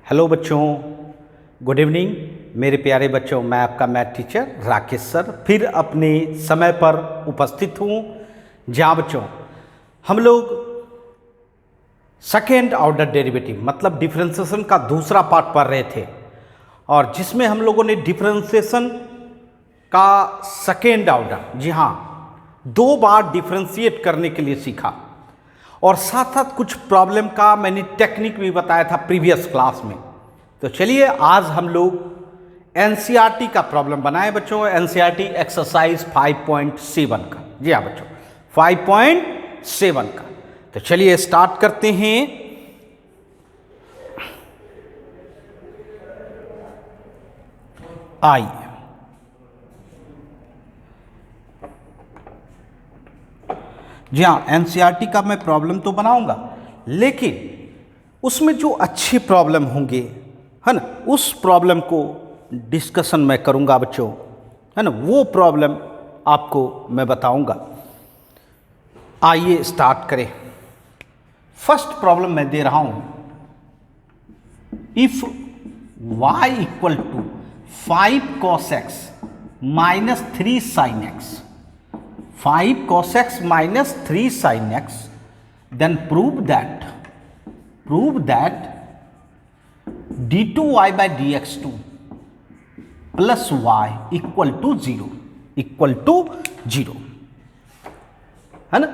Hello बच्चों, good evening मेरे प्यारे बच्चों। मैं आपका मैथ टीचर राकेश सर फिर अपने समय पर उपस्थित हूँ। जहाँ बच्चों हम लोग सेकेंड ऑर्डर डेरिवेटिव मतलब डिफरेंशिएशन का दूसरा पार्ट पढ़ रहे थे और जिसमें हम लोगों ने डिफरेंशिएशन का सेकेंड ऑर्डर, जी हाँ, 2 बार डिफरेंशिएट करने के लिए सीखा और साथ साथ कुछ प्रॉब्लम का मैंने टेक्निक भी बताया था प्रीवियस क्लास में। तो चलिए आज हम लोग एनसीईआरटी का प्रॉब्लम बनाए बच्चों, एनसीईआरटी एक्सरसाइज 5.7 का। जी हाँ बच्चों, 5.7 का। तो चलिए स्टार्ट करते हैं। आइए, जी हाँ, एनसीईआरटी का मैं प्रॉब्लम तो बनाऊंगा, लेकिन उसमें जो अच्छे प्रॉब्लम होंगे, है ना, उस प्रॉब्लम को डिस्कशन मैं करूंगा बच्चों, है ना, वो प्रॉब्लम आपको मैं बताऊंगा। आइए स्टार्ट करें। फर्स्ट प्रॉब्लम मैं दे रहा हूं, if y equal to 5 cos x minus 3 sin x, 5 cos x minus 3 sin x, then prove that d2y by dx2 plus y equal to 0 है ना।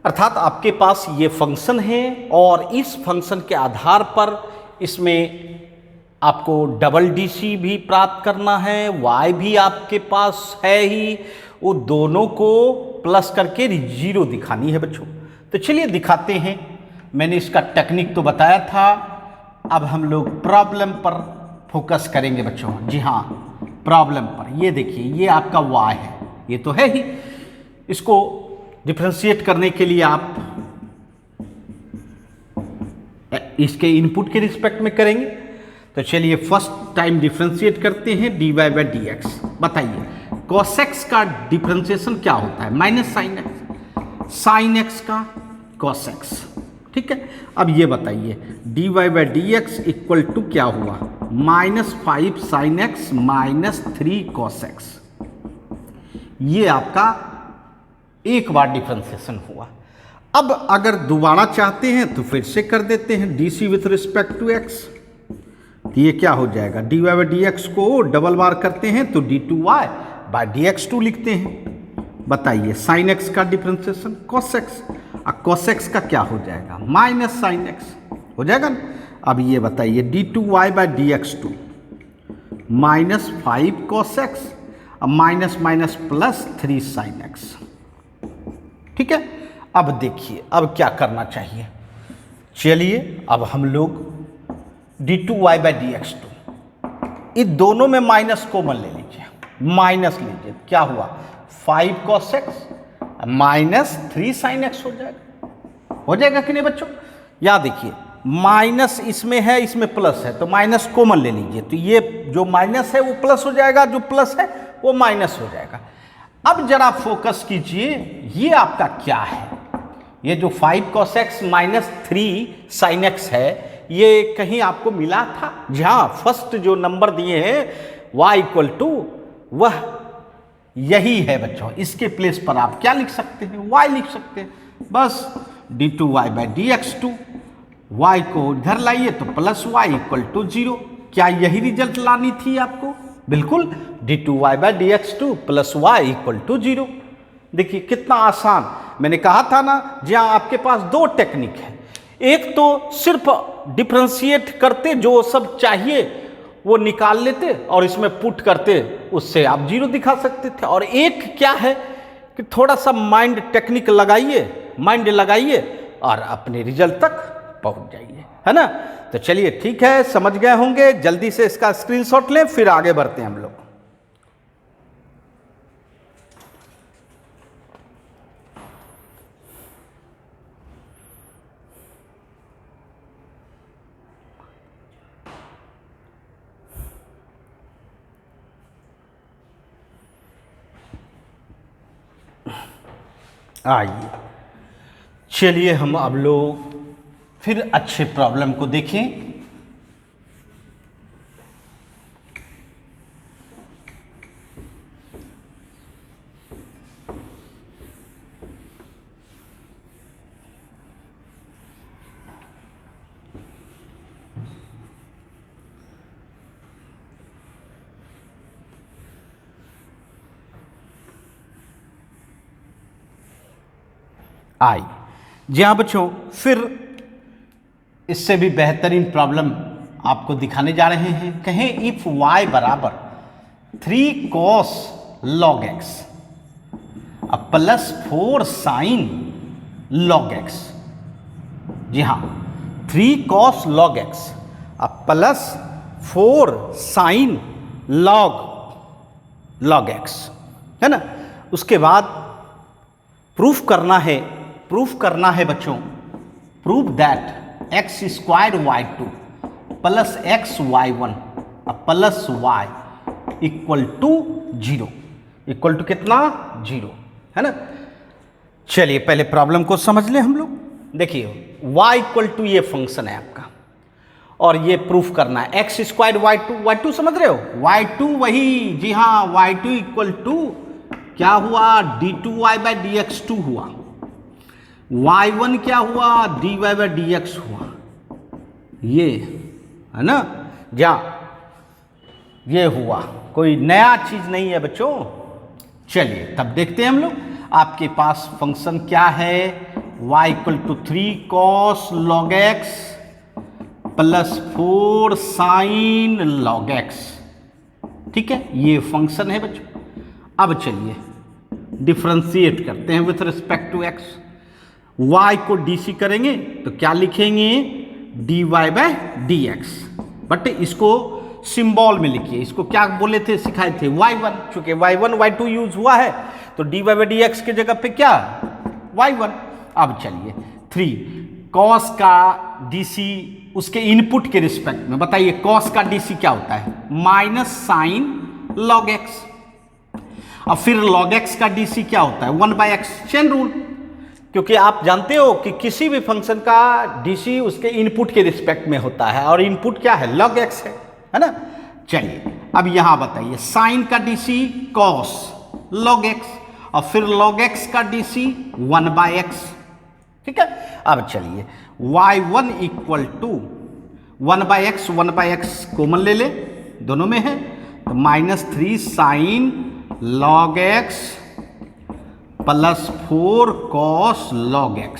अर्थात आपके पास ये फंक्शन है और इस फंक्शन के आधार पर इसमें आपको डबल डीसी भी प्राप्त करना है, y भी आपके पास है ही, वो दोनों को प्लस करके 0 दिखानी है बच्चों। तो चलिए दिखाते हैं। मैंने इसका टेक्निक तो बताया था, अब हम लोग प्रॉब्लम पर फोकस करेंगे बच्चों। जी हाँ, प्रॉब्लम पर। ये देखिए, ये आपका y है, ये तो है ही। इसको डिफरेंशिएट करने के लिए आप इसके इनपुट के रिस्पेक्ट में करेंगे। तो चलिए फर्स्ट टाइम डिफरेंशिएट करते हैं dy बाई dx। बताइए cos x का डिफरेंशिएशन क्या होता है? Minus sine x, sine x का cos x, ठीक है। अब ये बताइए dy by dx equal to क्या हुआ? Minus 5 sine x minus 3 cos x। ये आपका एक बार डिफरेंशिएशन हुआ। अब अगर दोबारा चाहते हैं तो फिर से कर देते हैं DC with respect to x. तो ये क्या हो जाएगा? dy बाई dx को डबल बार करते हैं तो d2y बाई dx2 लिखते हैं। बताइए साइन एक्स का डिफरेंशिएशन cos x, और cos x का क्या हो जाएगा? माइनस साइन एक्स हो जाएगा ना। अब ये बताइए d2y by dx2 minus 5 cos x, अब minus minus plus 3 sine x, ठीक है। अब देखिए अब क्या करना चाहिए। चलिए अब हम लोग d2y बाई dx2, इन दोनों में माइनस कॉमन ले लीजिए, माइनस लीजिए, क्या हुआ? 5 cos x minus 3 sin x हो जाएगा कि नहीं बच्चों? या देखिए माइनस इसमें है, इसमें प्लस है, तो माइनस कॉमन ले लीजिए, तो ये जो माइनस है वो प्लस हो जाएगा, जो प्लस है वो माइनस हो जाएगा। अब जरा फोकस कीजिए, ये आपका क्या है? ये जो 5 cos x minus 3 sin x है, ये कहीं आपको मिला था? जहाँ फर्स्ट जो नंबर दिए हैं y इक्वल टू, वह यही है बच्चों। इसके प्लेस पर आप क्या लिख सकते हैं? y लिख सकते हैं। बस d2y बाई dx2, y को इधर लाइए तो प्लस y इक्वल टू 0। क्या यही रिजल्ट लानी थी आपको? बिल्कुल, d2y by dx2 plus y equal to 0। देखिए कितना आसान। मैंने कहा था ना, जहाँ आपके पास 2 टेक्निक है, एक तो सिर्फ डिफरेंशिएट करते, जो सब चाहिए वो निकाल लेते और इसमें पुट करते, उससे आप 0 दिखा सकते थे। और एक क्या है कि थोड़ा सा माइंड टेक्निक लगाइए और अपने रिजल्ट तक पहुंच जाइए, है ना। तो चलिए ठीक है, समझ गए होंगे। जल्दी से इसका स्क्रीनशॉट लें, फिर आगे बढ़ते हैं हम लोग। आइए चलिए हम अब लोग फिर अच्छे प्रॉब्लम को देखें। आई। जी हाँ बच्चों, फिर इससे भी बेहतरीन प्रॉब्लम आपको दिखाने जा रहे हैं। कहें इफ y बराबर 3 cos log x plus 4 sin log x। जी हाँ, 3 cos log x plus 4 sin log x है ना। उसके बाद प्रूफ करना है बच्चों, proof that x square y two plus x y one plus y equal to 0, equal to कितना 0 है ना। चलिए पहले प्रॉब्लम को समझ लें हम लोग। देखिए y इक्वल टू ये फंक्शन है आपका और ये प्रूफ करना है। एक्स स्क्वायर वाई टू समझ रहे हो, वाई टू वही, जी हाँ, वाई टू इक्वल टू क्या हुआ d2y/dx2 हुआ, y1 क्या हुआ dy/dx हुआ, ये है ना। जा ये हुआ, कोई नया चीज नहीं है बच्चों। चलिए तब देखते हैं हम लोग, आपके पास फंक्शन क्या है, y equal to 3 cos log x plus 4 sin log x। ठीक है, ये फंक्शन है बच्चों। अब चलिए डिफ्रेंशिएट करते हैं with respect to x। y को dc करेंगे तो क्या लिखेंगे dy/dx, बट इसको सिंबल में लिखिए। इसको क्या बोले थे, सिखाए थे y1, चूंकि y1 y2 यूज हुआ है तो dy/dx के जगह पे क्या y1। अब चलिए 3 cos का dc उसके इनपुट के रिस्पेक्ट में बताइए, cos का dc क्या होता है माइनस साइन log x। अब फिर log x का dc क्या होता है 1/x, चेन रूल, क्योंकि आप जानते हो कि किसी भी फंक्शन का dc उसके इनपुट के रिस्पेक्ट में होता है और इनपुट क्या है log x है ना। चलिए अब यहां बताइए साइन का dc cos log x और फिर log x का dc 1/x। ठीक है, अब चलिए y1 equal to 1/x common ले ले, दोनों में है तो -3 sine log x plus 4 cos log x।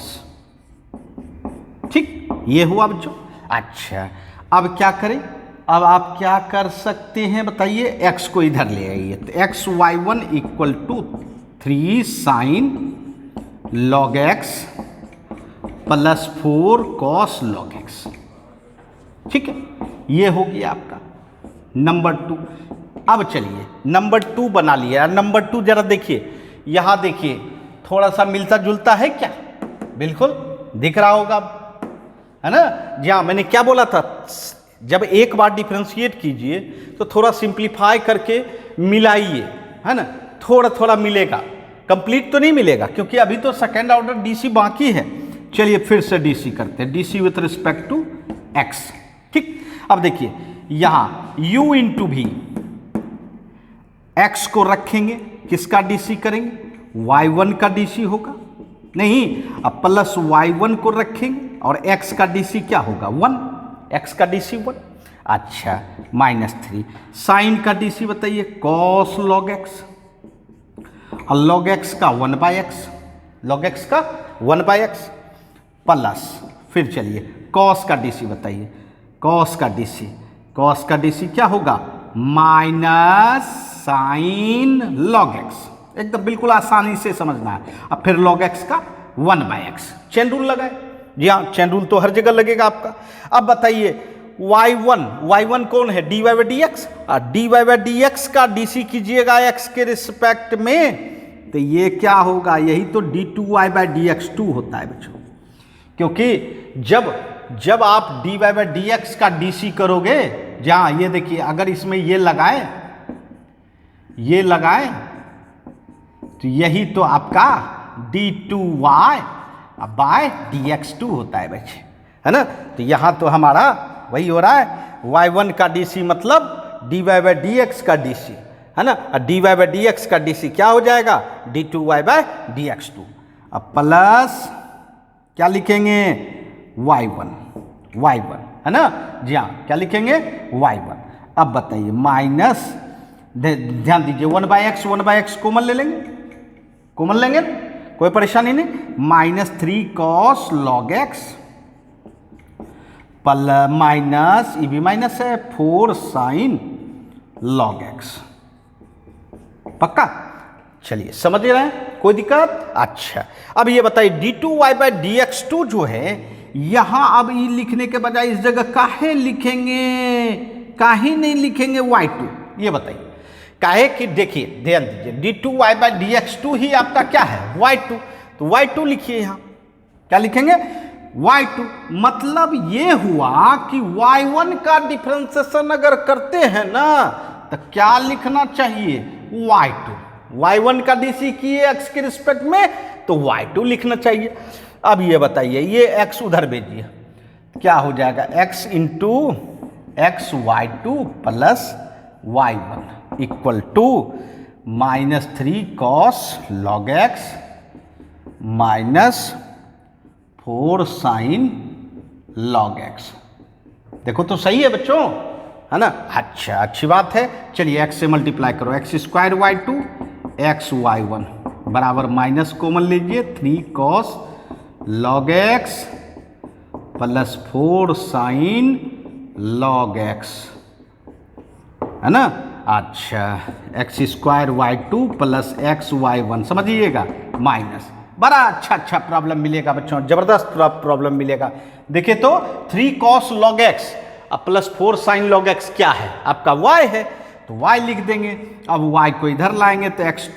ठीक, ये हुआ बच्चों। अच्छा अब क्या करें, अब आप क्या कर सकते हैं बताइए, x को इधर ले आइए तो xy1 equal to 3 sine log x plus 4 cos log x। ठीक है, ये हो गया आपका नंबर 2। अब चलिए नंबर 2 बना लिया। नंबर 2 जरा देखिए, यहां देखिए थोड़ा सा मिलता जुलता है क्या, बिल्कुल दिख रहा होगा है ना। जी हाँ, मैंने क्या बोला था, जब एक बार डिफ्रेंशिएट कीजिए तो थोड़ा सिंप्लीफाई करके मिलाइए, है ना, थोड़ा थोड़ा मिलेगा, कंप्लीट तो नहीं मिलेगा क्योंकि अभी तो सेकेंड ऑर्डर डीसी बाकी है। चलिए फिर से डीसी करते हैं, DC with respect to x. ठीक, अब देखिए यहां u इंटू भी एक्स को रखेंगे, किसका डीसी करेंगे y1 का डीसी होगा, नहीं अब प्लस y1 को रखेंगे और x का डीसी क्या होगा 1, x का डीसी 1। अच्छा -3 साइन का डीसी बताइए cos log x और log x का 1/x, log x का 1/x प्लस फिर चलिए cos का डीसी बताइए, cos का डीसी क्या होगा माइनस साइन log x। एकदम बिल्कुल आसानी से समझना है। अब फिर log x का 1/x, चेन रूल लगाए। जी हाँ, चेन रूल तो हर जगह लगेगा आपका। अब बताइए y1 कौन है dy/dx, और dy/dx का dc कीजिएगा x के रिस्पेक्ट में तो ये क्या होगा, यही तो d2y/dx2 होता है बच्चों। क्योंकि जब आप dy/dx का dc करोगे, जहाँ ये देखिए अगर इसमें ये लगाए तो यही तो आपका d2y/dx2 होता है बच्चे, है ना। तो यहाँ तो हमारा वही हो रहा है, y1 का dc मतलब dy/dx का dc, है ना, और dy/dx का dc क्या हो जाएगा d2y/dx2। अब प्लस क्या लिखेंगे y1 है ना, जी हाँ क्या लिखेंगे y1। अब बताइए माइनस, ध्यान दीजिए 1/x कॉमन ले लेंगे, कोई परेशानी नहीं, -3 cos log x माइनस, ये भी माइनस है, 4 sin log x। पक्का? चलिए समझ रहे हैं, कोई दिक्कत? अच्छा, अब ये बताइए d2y/dx2 जो है, यहां अब ये लिखने के बजाय इस जगह काहे लिखेंगे, काहे नहीं लिखेंगे y2? ये बताइए काहे कि देखिए ध्यान दीजिए, d2y/dx2 ही आपका क्या है, y2, तो y2 लिखिए। यहां क्या लिखेंगे, y2। मतलब ये हुआ कि y1 का डिफरेंशिएशन अगर करते हैं ना तो क्या लिखना चाहिए, y2। y1 का डीसी किए x के रिस्पेक्ट में तो y2 लिखना चाहिए। अब ये बताइए, ये x उधर भेजिए, क्या हो जाएगा, x into x y2 plus y1 equal to -3 cos log x minus 4 sin log x। देखो तो सही है बच्चों, है ना? अच्छा, अच्छी बात है। चलिए x से मल्टीप्लाई करो, x² y2 x y1 बराबर माइनस कॉमन लीजिए, 3 cos log x plus 4 sin log x, है ना? अच्छा, x² y2 plus x y1 समझिएगा माइनस। बड़ा अच्छा प्रॉब्लम मिलेगा बच्चों, जबरदस्त प्रॉब्लम मिलेगा। देखिए तो 3 cos log x plus 4 sin log x क्या है, आपका y है, तो y लिख देंगे। अब y को इधर लाएंगे तो x²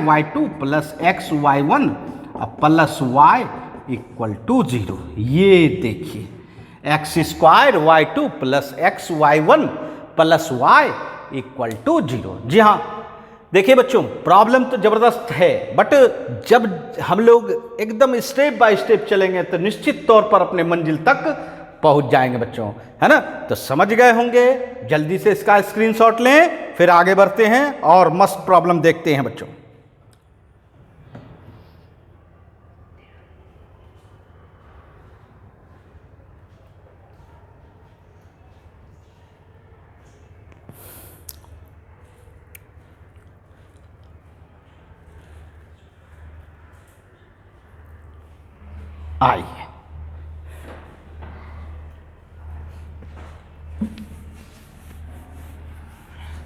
y2 plus x y1 plus y equal to 0। ये देखिए x² y2 plus x y1 plus y equal to 0। जी हाँ, देखिए बच्चों प्रॉब्लम तो जबरदस्त है, बट जब हम लोग एकदम स्टेप बाय स्टेप चलेंगे तो निश्चित तौर पर अपने मंजिल तक पहुंच जाएंगे बच्चों, है ना? तो समझ गए होंगे, जल्दी से इसका स्क्रीनशॉट लें, फिर आगे बढ़ते हैं और मस्त प्रॉब्लम देखते हैं बच्चों। आइए,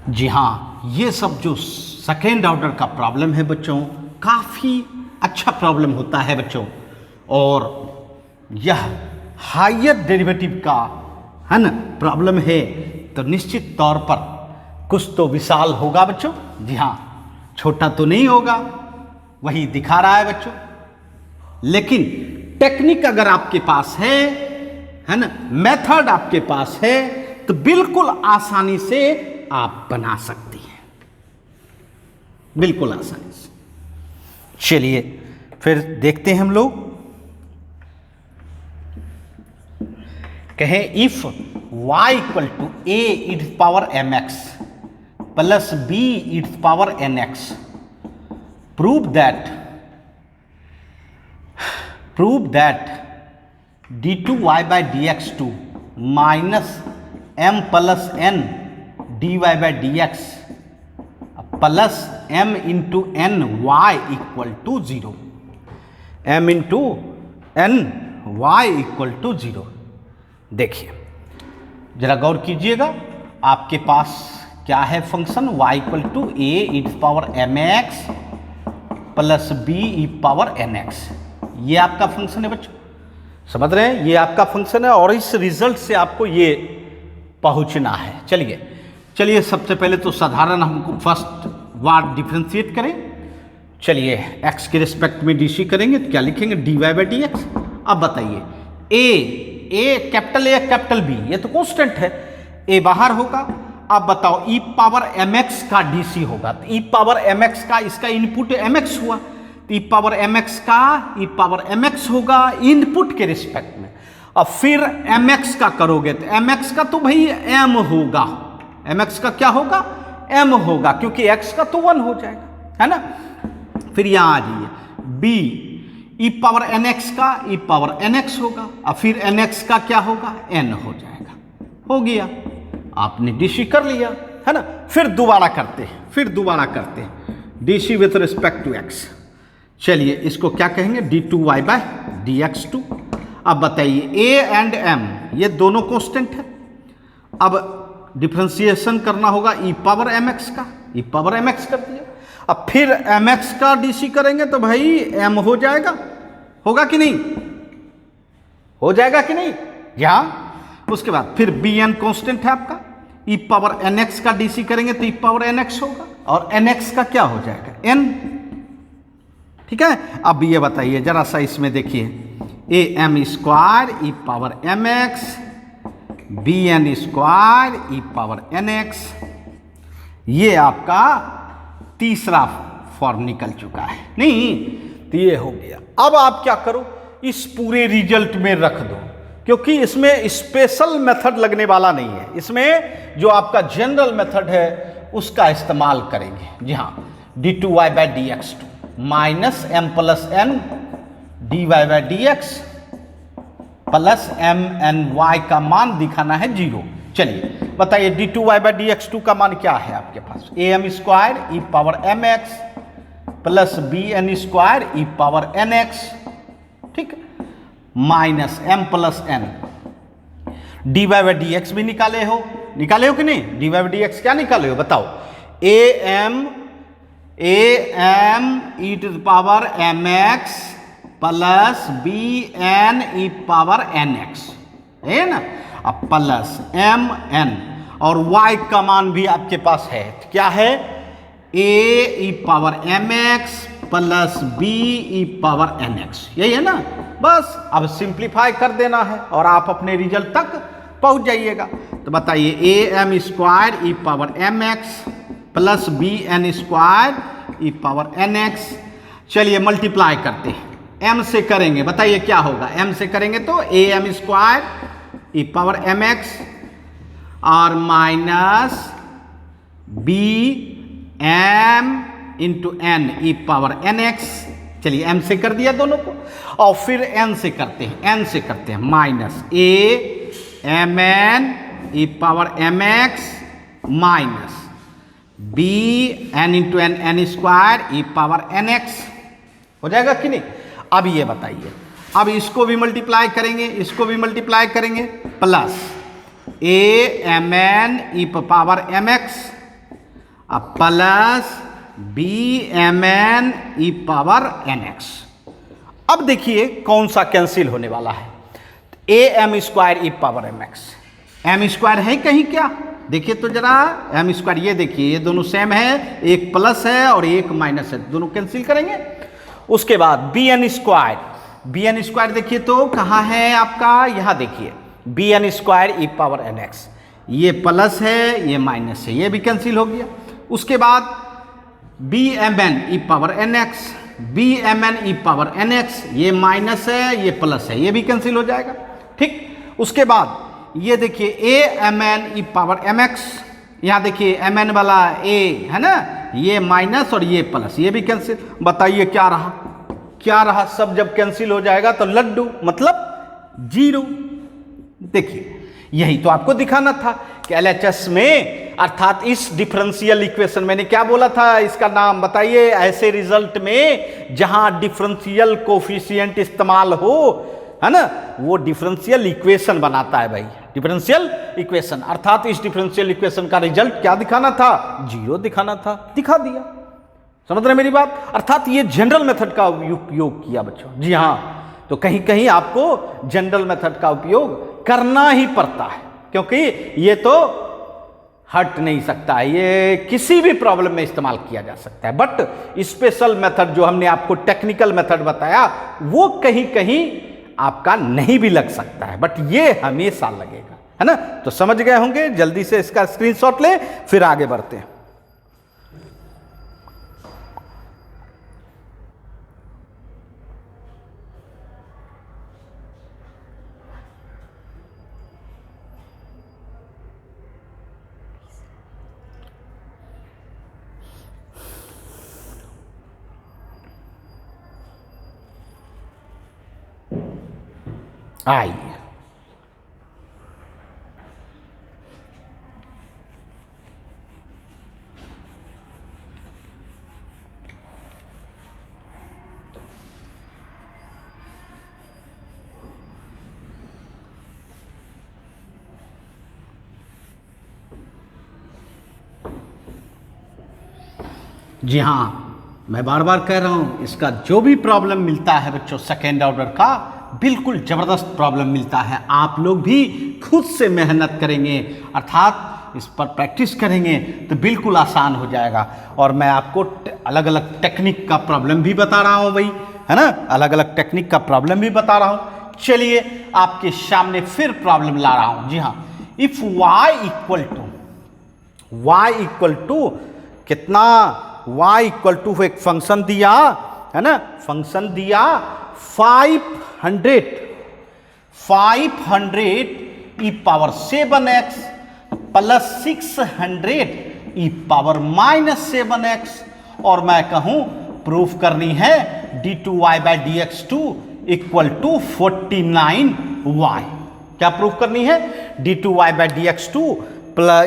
जी हाँ, ये सब जो सेकेंड ऑर्डर का प्रॉब्लम है बच्चों, काफ़ी अच्छा प्रॉब्लम होता है बच्चों, और यह हायर डेरिवेटिव का, है ना, प्रॉब्लम है, तो निश्चित तौर पर कुछ तो विशाल होगा बच्चों। जी हाँ, छोटा तो नहीं होगा, वही दिखा रहा है बच्चों। लेकिन टेक्निक अगर आपके पास है ना, मेथड आपके पास है, तो बिल्कुल आसानी से आप बना सकती हैं, बिल्कुल आसानी से। चलिए फिर देखते हैं हम लोग। कहें if y equal to a e⁻mx plus b e⁻nx, prove that d2y/dx2 minus m plus n dy/dx plus m into n y equal to 0, m into n y equal to 0। देखिए जरा गौर कीजिएगा, आपके पास क्या है function, y equal to a e⁻mx plus b e⁻nx, ये आपका फंक्शन है बच्चों, समझ रहे हैं? ये आपका फंक्शन है और इस रिजल्ट से आपको ये पहुंचना है। चलिए सबसे पहले तो साधारण हमको फर्स्ट वार्ड डिफ्रेंशिएट करें। चलिए x के रिस्पेक्ट में डीसी करेंगे तो क्या लिखेंगे, dy/dx। अब बताइए a कैपिटल B, ये तो कांस्टेंट है, a बाहर होगा। अब बताओ e⁻mx का डीसी होगा, तो e⁻mx का इसका इनपुट mx हुआ, तो e⁻mx का e⁻mx होगा इनपुट के रिस्पेक्ट में। अब फिर mx का करोगे तो mx का तो भाई m होगा, mx का क्या होगा, m होगा, क्योंकि x का तो 1 हो जाएगा, है ना? फिर यहां आ जाइए b e⁻nx का e⁻nx होगा, अब फिर nx का क्या होगा, n हो जाएगा। हो गया, आपने डीसी कर लिया, है ना? फिर दोबारा करते हैं DC with respect to x। चलिए इसको क्या कहेंगे, d2y बाय dx2। अब बताइए a एंड m ये दोनों कांस्टेंट है। अब डिफरेंशिएशन करना होगा e पावर mx का, e पावर mx कर दिया। अब फिर mx का dc करेंगे तो भाई m हो जाएगा, होगा कि नहीं, हो जाएगा कि नहीं, यहाँ। उसके बाद फिर bn कांस्टेंट है आपका, e पावर nx का dc करेंगे तो e पावर nx होगा, और nx का क्या हो जाएगा, n। ठीक है। अब ये बताइए जरा सा इसमें देखिए, a M square E power M x, b N square E power N x, ये आपका तीसरा फॉर्म निकल चुका है, नहीं तो ये हो गया। अब आप क्या करो, इस पूरे रिजल्ट में रख दो, क्योंकि इसमें स्पेशल मेथड लगने वाला नहीं है, इसमें जो आपका जनरल मेथड है उसका इस्तेमाल करेंगे। जी हाँ, d2y by dx2 minus M plus N dy by dx plus m n y का मान दिखाना है 0। चलिए बताइए d2y बाई dx2 का मान क्या है आपके पास, A M square E power M x plus B N square E power N X, ठीक, minus M plus N, dy by dx भी निकाले हो कि नहीं, dy बाई dx क्या निकाले हो बताओ, a m e to the power M x plus B n E power N x, है ना, अब प्लस एम एन, और y का मान भी आपके पास है, क्या है, A E power M x plus B E power N X, यही है ना। बस अब सिंप्लीफाई कर देना है और आप अपने रिजल्ट तक पहुंच जाइएगा। तो बताइए a M square E power M x plus B N square E power N x, चलिए मल्टीप्लाई करते हैं, m से करेंगे, बताइए क्या होगा, m से करेंगे तो A M square E power M X और minus B M into N ई पावर एन एक्स। चलिए m से कर दिया दोनों को, और फिर n से करते हैं, minus a m n E power M x minus b n into n n square E power N x, हो जाएगा कि नहीं। अब ये बताइए, अब इसको भी मल्टीप्लाई करेंगे, इसको भी मल्टीप्लाई करेंगे, plus a m n E power M x plus b m n E power N x. अब देखिए कौन सा कैंसिल होने वाला है, a M square E power M x, m square है कहीं क्या, देखिए तो जरा एम स्क्वायर, ये देखिए ये दोनों सेम है, एक प्लस है और एक माइनस है, दोनों कैंसिल करेंगे। उसके बाद बी एन स्क्वायर देखिए तो कहाँ है आपका, यहाँ देखिए बी एन स्क्वायर ई पावर एन एक्स, ये प्लस है ये माइनस है, ये भी कैंसिल हो गया। उसके बाद बी एम एन ई power N x, b m n ई पावर एन एक्स, ये माइनस है ये प्लस है, ये भी कैंसिल हो जाएगा, ठीक। उसके बाद ये देखिए a m n E power M x, यहाँ देखिए एम एन वाला ए है ना, ये माइनस और ये प्लस, ये भी कैंसिल। बताइए क्या रहा, सब जब कैंसिल हो जाएगा तो लड्डू मतलब 0। देखिए यही तो आपको दिखाना था कि एलएचएस में, अर्थात इस डिफरेंशियल इक्वेशन, मैंने क्या बोला था इसका नाम बताइए, ऐसे रिजल्ट में जहां डिफरेंशियल कोफिशिएंट इस्तेमाल हो, है ना, वो डिफरेंशियल इक्वेशन बनाता है भाई, डिफरेंशियल इक्वेशन, अर्थात इस डिफरेंशियल इक्वेशन का रिजल्ट क्या दिखाना था, 0 दिखाना था, दिखा दिया। समझ रहे मेरी बात, अर्थात ये जनरल मेथड का उपयोग किया बच्चों। जी हाँ, तो कहीं कहीं आपको जनरल मेथड का उपयोग करना ही पड़ता है, क्योंकि ये तो हट नहीं सकता है, ये किसी भी प्रॉब्लम में इस्तेमाल किया जा सकता है। बट स्पेशल मेथड जो हमने आपको टेक्निकल मेथड बताया, वो कहीं कहीं आपका नहीं भी लग सकता है, बट ये हमेशा लगेगा, है ना। तो समझ गए होंगे, जल्दी से इसका स्क्रीनशॉट ले, फिर आगे बढ़ते हैं। आइए जी हाँ, मैं बार बार कह रहा हूँ, इसका जो भी प्रॉब्लम मिलता है बच्चों सेकेंड ऑर्डर का, बिल्कुल ज़बरदस्त प्रॉब्लम मिलता है। आप लोग भी खुद से मेहनत करेंगे, अर्थात इस पर प्रैक्टिस करेंगे तो बिल्कुल आसान हो जाएगा। और मैं आपको अलग अलग टेक्निक का प्रॉब्लम भी बता रहा हूँ भाई, है ना, अलग अलग टेक्निक का प्रॉब्लम भी बता रहा हूँ। चलिए आपके सामने फिर प्रॉब्लम ला रहा हूँ। जी हाँ, इफ y इक्वल टू कितना, y इक्वल टू एक फंक्शन दिया है ना, फंक्शन दिया 500 e power 7x plus 600 e power minus 7x, और मैं कहूं प्रूफ करनी है d2y/dx2 इक्वल टू 49y। क्या प्रूफ करनी है? d2y/dx2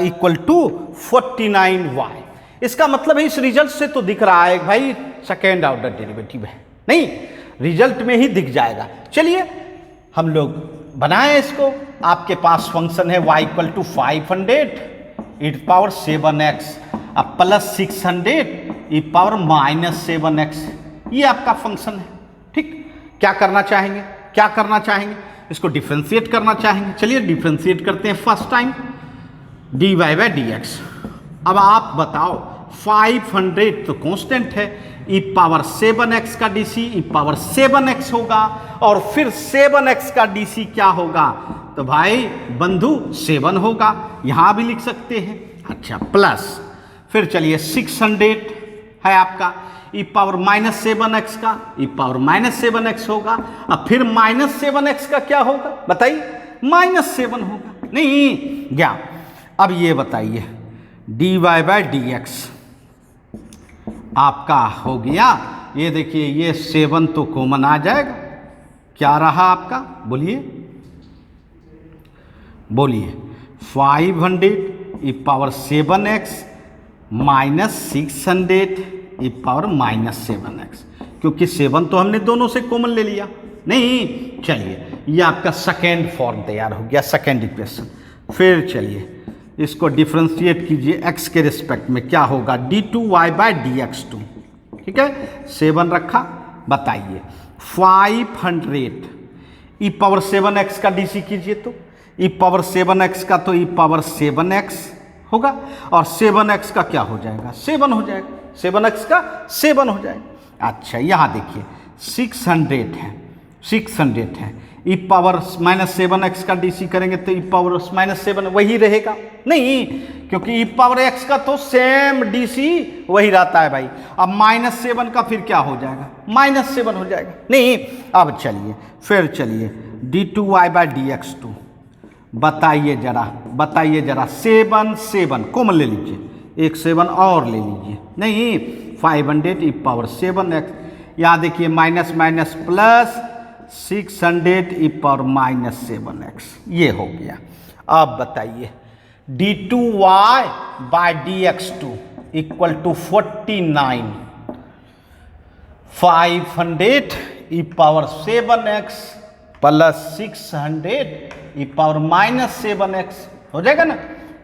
equal to 49y। इसका मतलब है इस रिजल्ट से तो दिख रहा है भाई सेकेंड ऑर्डर डेरिवेटिव है, नहीं, रिजल्ट में ही दिख जाएगा। चलिए हम लोग बनाएं इसको। आपके पास फंक्शन है y equal to 500 e power 7x अब plus 600 e power minus 7x, ये आपका फंक्शन है। ठीक, क्या करना चाहेंगे, क्या करना चाहेंगे? इसको डिफ्रेंशिएट करना चाहेंगे। चलिए डिफ्रेंशिएट करते हैं फर्स्ट टाइम dy/dx। अब आप बताओ 500 तो कांस्टेंट है, ई पावर 7x का डीसी ई पावर 7x होगा, और फिर 7x का डीसी क्या होगा? तो भाई बंधु 7 होगा, यहां भी लिख सकते हैं। अच्छा, प्लस फिर चलिए 600 है आपका, ई पावर माइनस 7x का ई पावर माइनस 7x होगा। अब फिर माइनस 7x का क्या होगा बताइए? -7 होगा, नहीं क्या? अब ये बताइए dy/dx आपका हो गया, ये देखिए ये 7 तो कॉमन आ जाएगा, क्या रहा आपका? बोलिए बोलिए 500 e power 7x minus 600 e power minus 7x, क्योंकि 7 तो हमने दोनों से कॉमन ले लिया, नहीं। चलिए ये आपका सेकेंड फॉर्म तैयार हो गया, सेकेंड इक्वेशन। फिर चलिए इसको डिफ्रेंशिएट कीजिए x के रिस्पेक्ट में, क्या होगा? d2y/dx2। ठीक है, 7 रखा, बताइए 500 ई पावर 7x का डीसी कीजिए तो ई पावर 7x का तो ई पावर 7x होगा, और 7x का क्या हो जाएगा? 7 हो जाएगा, 7x का 7 हो जाएगा। अच्छा यहाँ देखिए 600 है, 600 है, ई पावर -7x का डीसी करेंगे तो ई पावर -7 वही रहेगा, नहीं, क्योंकि ई पावर x का तो सेम डीसी वही रहता है भाई। अब -7 का फिर क्या हो जाएगा? -7 हो जाएगा, नहीं। अब चलिए फिर चलिए d2y/dx2 बताइए जरा, बताइए जरा, 7 कॉमन ले लीजिए, एक 7 और ले लीजिए, नहीं, 500 ई पावर 7x, यहाँ देखिए minus minus plus 600 e power -7x, ये हो गया। अब बताइए d2y/dx2 equal to 49 500 e power 7x plus 600 e power -7x हो जाएगा ना,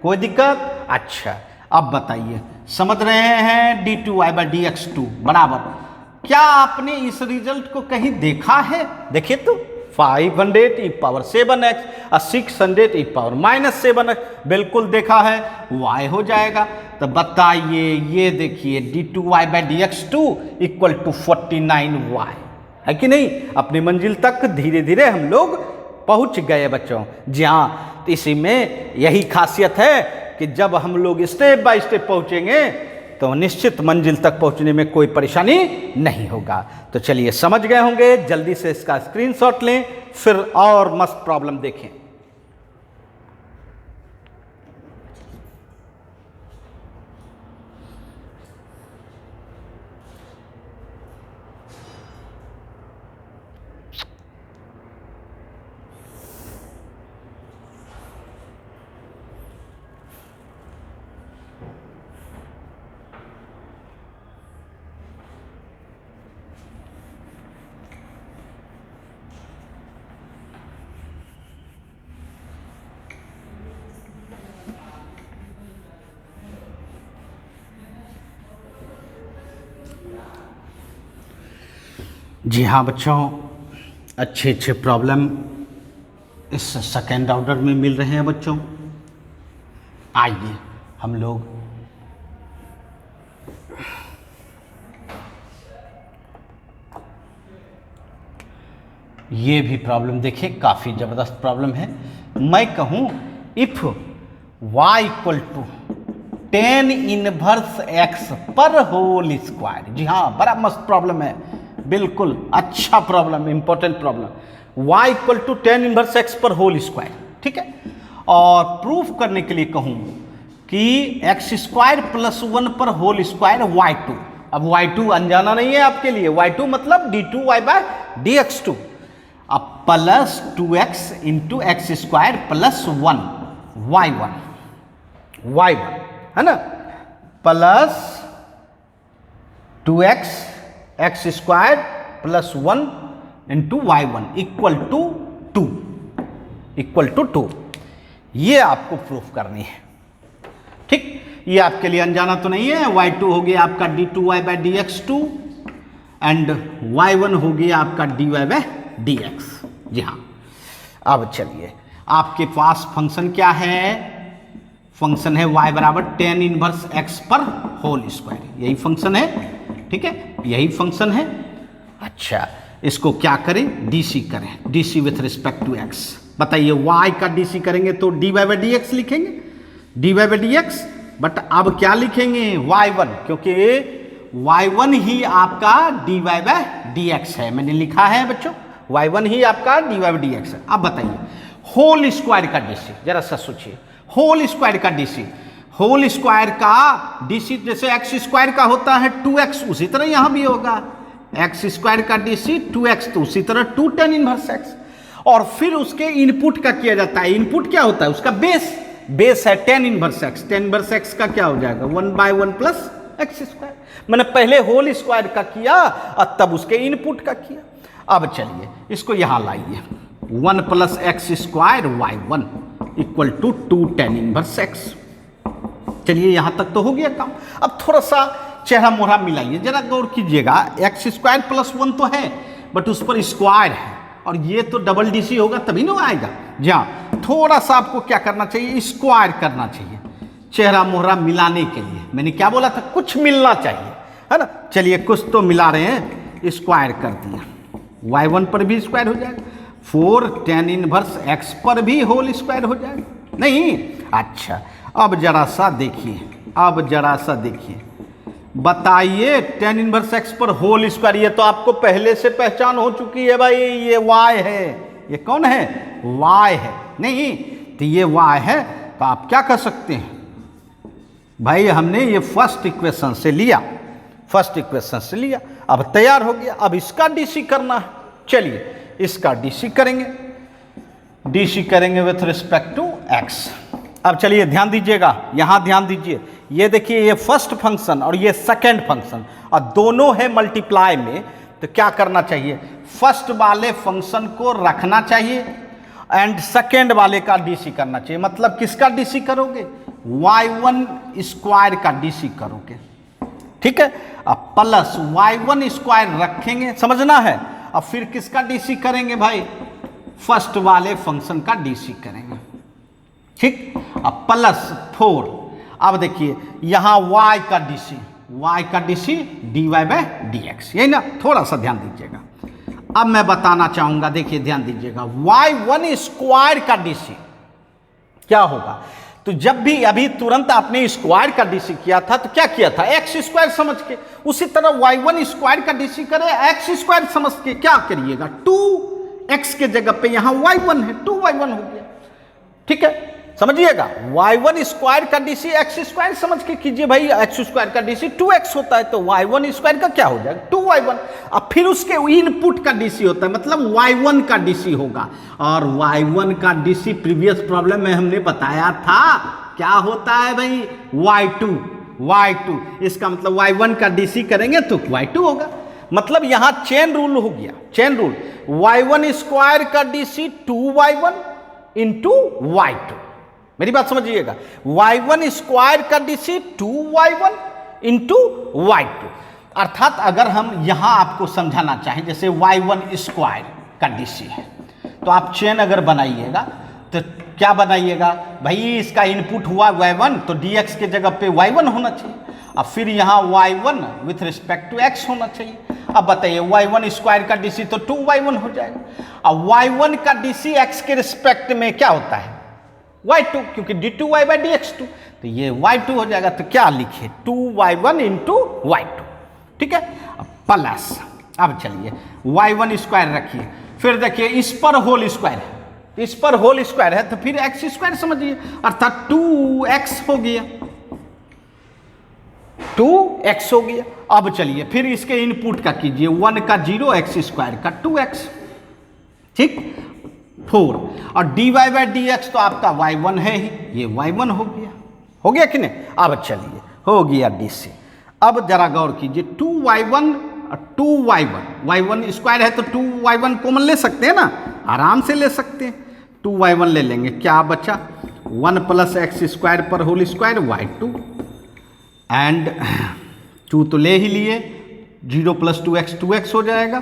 कोई दिक्कत? अच्छा अब बताइए, समझ रहे हैं d2y/dx2 बराबर, क्या आपने इस रिजल्ट को कहीं देखा है? देखिए तो 500 ई पावर 7x और 600 ई पावर -7x, बिल्कुल देखा है, y हो जाएगा। तो बताइए, ये देखिए d2y/dx2 इक्वल टू 49y है कि नहीं? अपनी मंजिल तक धीरे धीरे हम लोग पहुंच गए बच्चों। जी हाँ, तो इसी में यही खासियत है कि जब हम लोग स्टेप बाय स्टेप पहुंचेंगे तो निश्चित मंजिल तक पहुंचने में कोई परेशानी नहीं होगा। तो चलिए समझ गए होंगे, जल्दी से इसका स्क्रीनशॉट लें, फिर और मस्त प्रॉब्लम देखें। जी हाँ बच्चों, अच्छे अच्छे प्रॉब्लम इस सेकेंड ऑर्डर में मिल रहे हैं बच्चों। आइए हम लोग ये भी प्रॉब्लम देखें, काफ़ी ज़बरदस्त प्रॉब्लम है। मैं कहूँ if y equal to 10 inverse x पर होल स्क्वायर। जी हाँ, बड़ा मस्त प्रॉब्लम है, बिल्कुल अच्छा problem, important problem. y equal to 10 inverse x पर होल स्क्वायर, ठीक है। और प्रूफ करने के लिए कहूँ कि x स्क्वायर प्लस 1 पर होल स्क्वायर y2। अब y2 अनजाना नहीं है आपके लिए, y2 मतलब d2y बाय dx2। अब plus 2x into x square plus 1 y1 है ना, plus 2x x square plus 1 into y1 equal to 2। ये आपको प्रूफ करनी है, ठीक। ये आपके लिए अनजाना तो नहीं है। y2 हो गया आपका d2y by dx2 and y1 हो गया आपका dy बाय dx। जी हाँ, अब चलिए, आपके पास फंक्शन क्या है? फंक्शन है y बराबर 10 इनवर्स x पर होल स्क्वायर। यही फंक्शन है, ठीक है, यही फंक्शन है। अच्छा, इसको क्या करें? डीसी करें, DC with respect to x। बताइए, y का डीसी करेंगे तो dy बाय dx लिखेंगे, dy बाय dx। बट अब क्या लिखेंगे? y1, क्योंकि y1 ही आपका dy बाय dx है। मैंने लिखा है बच्चों, y1 ही आपका dy बाय dx है। अब बताइए, होल स्क्वायर का डीसी, जरा सा सोचिए, होल स्क्वायर का डीसी, होल स्क्वायर का डीसी जैसे एक्स स्क्वायर का होता है 2x, उसी तरह यहां भी होगा एक्स स्क्वायर का डीसी 2x, तो उसी तरह 2 10 इनवर्स x। और फिर उसके इनपुट का किया जाता है। इनपुट क्या होता है? उसका बेस है 10 इनवर्स x। 10 इनवर्स x का क्या हो जाएगा? 1 बाय 1 प्लस एक्स स्क्वायर। मैंने पहले होल स्क्वायर का किया और तब उसके इनपुट का किया। अब चलिए इसको यहां लाइए, 1 plus x square y1 equal to 2 10 inverse x। चलिए यहां तक तो हो गया काम। अब थोड़ा सा चेहरा मोहरा मिलाइए, जरा गौर कीजिएगा। एक्स स्क्वायर प्लस 1 तो है, बट उस पर स्क्वायर है, और ये तो डबल डीसी होगा तभी ना आएगा। जी हाँ, थोड़ा सा आपको क्या करना चाहिए? स्क्वायर करना चाहिए, चेहरा मोहरा मिलाने के लिए। मैंने क्या बोला था? कुछ मिलना चाहिए, है ना। चलिए कुछ तो मिला रहे हैं, स्क्वायर कर दिया, y1 पर भी स्क्वायर हो जाएगा, 4 10 इनवर्स x पर भी होल स्क्वायर हो जाएगा। नहीं, अच्छा अब जरा सा देखिए, बताइए 10 इनवर्स x पर होल स्क्वायर, ये तो आपको पहले से पहचान हो चुकी है भाई, ये y है। ये कौन है? y है। नहीं तो ये y है, तो आप क्या कर सकते हैं भाई? हमने ये फर्स्ट इक्वेशन से लिया, अब तैयार हो गया। अब इसका डीसी करना है। चलिए इसका डीसी करेंगे विथ रिस्पेक्ट टू x। अब चलिए ध्यान दीजिएगा, यहां ध्यान दीजिए, ये देखिए, ये फर्स्ट फंक्शन और ये सेकंड फंक्शन, और दोनों है मल्टीप्लाई में। तो क्या करना चाहिए? फर्स्ट वाले फंक्शन को रखना चाहिए एंड सेकंड वाले का डीसी करना चाहिए। मतलब किसका डीसी करोगे? y1 स्क्वायर का डीसी करोगे, ठीक है। अब प्लस y1 स्क्वायर रखेंगे, समझना है। अब फिर किसका डीसी करेंगे भाई? फर्स्ट वाले फंक्शन का डीसी करेंगे, ठीक। अब प्लस 4। अब देखिए यहां y का डीसी dy बाय dx, यही ना। थोड़ा सा ध्यान दीजिएगा, अब मैं बताना चाहूंगा, देखिए ध्यान दीजिएगा, y1 स्क्वायर का डीसी क्या होगा? तो जब भी अभी तुरंत आपने स्क्वायर का डीसी किया था तो क्या किया था? एक्स स्क्वायर समझ के। उसी तरह y1 स्क्वायर का डीसी करें एक्स स्क्वायर समझ के। क्या करिएगा? 2x के जगह पे यहां y1 है, 2y1 हो गया, ठीक है। समझिएगा, y1 स्क्वायर का डीसी एक्स स्क्वायर समझ के कीजिए भाई। एक्स स्क्वायर का डीसी 2x होता है, तो y1 स्क्वायर का क्या हो जाएगा? 2y1। अब फिर उसके इनपुट का डीसी होता है, मतलब y1 का डीसी होगा। और y1 का डीसी प्रीवियस प्रॉब्लम में हमने बताया था क्या होता है भाई? y2। इसका मतलब y1 का डीसी करेंगे तो y2 होगा। मतलब यहां चेन रूल हो गया, चेन रूल। y1 स्क्वायर का डीसी 2y1 इंटू y2। मेरी बात समझिएगा, y1 स्क्वायर का डीसी 2y1 इंटू y2। अर्थात अगर हम यहाँ आपको समझाना चाहें, जैसे y1 स्क्वायर का डीसी है, तो आप चेन अगर बनाइएगा तो क्या बनाइएगा भाई, इसका इनपुट हुआ y1 तो dx के जगह पे y1 होना चाहिए, अब फिर यहाँ y1 with respect to x होना चाहिए। अब बताइए y1 स्क्वायर का डीसी तो 2y1 हो जाएगा। अब y1 का डीसी x के रिस्पेक्ट में क्या होता है y2, क्योंकि d2y बाई dx2, तो ये y2 हो जाएगा। तो क्या लिखे 2y1 इंटू y2, ठीक है। अब प्लस, अब चलिए y1 स्क्वायर रखिए, फिर देखिए इस पर होल स्क्वायर है, इस पर होल स्क्वायर है तो फिर x स्क्वायर समझिए, अर्थात 2x हो गया, 2x हो गया। अब चलिए फिर इसके इनपुट का कीजिए, 1 का 0, x स्क्वायर का 2x, ठीक, 4, और dy बाई dx तो आपका y1 है ही, ये y1 हो गया कि नहीं। अब चलिए हो गया dc। अब जरा गौर कीजिए 2y1 और 2y1, y1 स्क्वायर है तो 2y1 कॉमन ले सकते हैं ना, आराम से ले सकते हैं, 2y1 ले लेंगे, क्या बचा 1 प्लस एक्स स्क्वायर पर होल स्क्वायर y2, एंड 2 तो ले ही लिए, 0 प्लस 2x 2x हो जाएगा,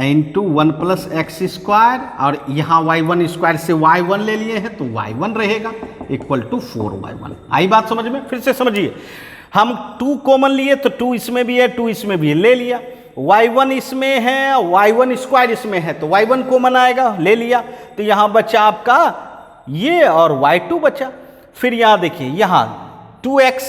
इंटू 1 प्लस एक्स स्क्वायर, और यहाँ y1 स्क्वायर से y1 ले लिए हैं तो y1 रहेगा इक्वल टू 4y1। आई बात समझ में? फिर से समझिए, हम 2 कॉमन लिए तो 2 इसमें भी है, 2 इसमें भी है, ले लिया, y1 इसमें है, y1 स्क्वायर इसमें है तो y1 कॉमन आएगा, ले लिया, तो यहाँ बचा आपका ये और y2 बचा। फिर यहाँ देखिए, यहाँ 2x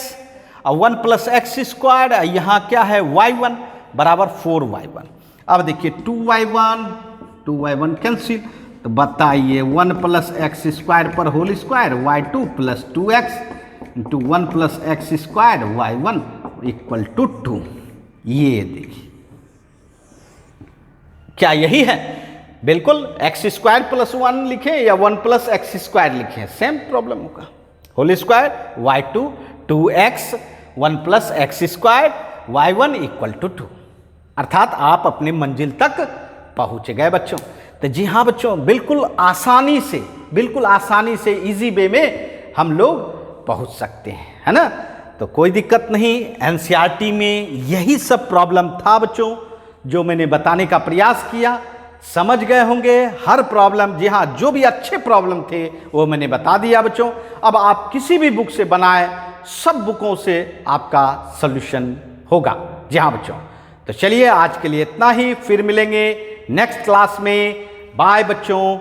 और 1 प्लस एक्स स्क्वायर, यहाँ क्या है y1 बराबर 4y1। अब देखिए 2y1 कैंसिल, तो बताइए 1 प्लस एक्स स्क्वायर पर whole square y2 plus 2x into 1 plus x square y1 equal to 2। ये देखिए क्या यही है? बिल्कुल, एक्स स्क्वायर प्लस 1 लिखें या 1 प्लस एक्स स्क्वायर लिखें, सेम प्रॉब्लम होगा। Whole square y2 2x 1 plus x square y1 equal to 2, अर्थात आप अपने मंजिल तक पहुंच गए बच्चों। तो जी हाँ बच्चों, बिल्कुल आसानी से इजी वे में हम लोग पहुंच सकते हैं, है ना। तो कोई दिक्कत नहीं, एनसीईआरटी में यही सब प्रॉब्लम था बच्चों जो मैंने बताने का प्रयास किया, समझ गए होंगे हर प्रॉब्लम। जी हाँ, जो भी अच्छे प्रॉब्लम थे वो मैंने बता दिया बच्चों। अब आप किसी भी बुक से बनाए, सब बुकों से आपका सॉल्यूशन होगा। जी हाँ बच्चों, तो चलिए आज के लिए इतना ही, फिर मिलेंगे नेक्स्ट क्लास में। बाय बच्चों।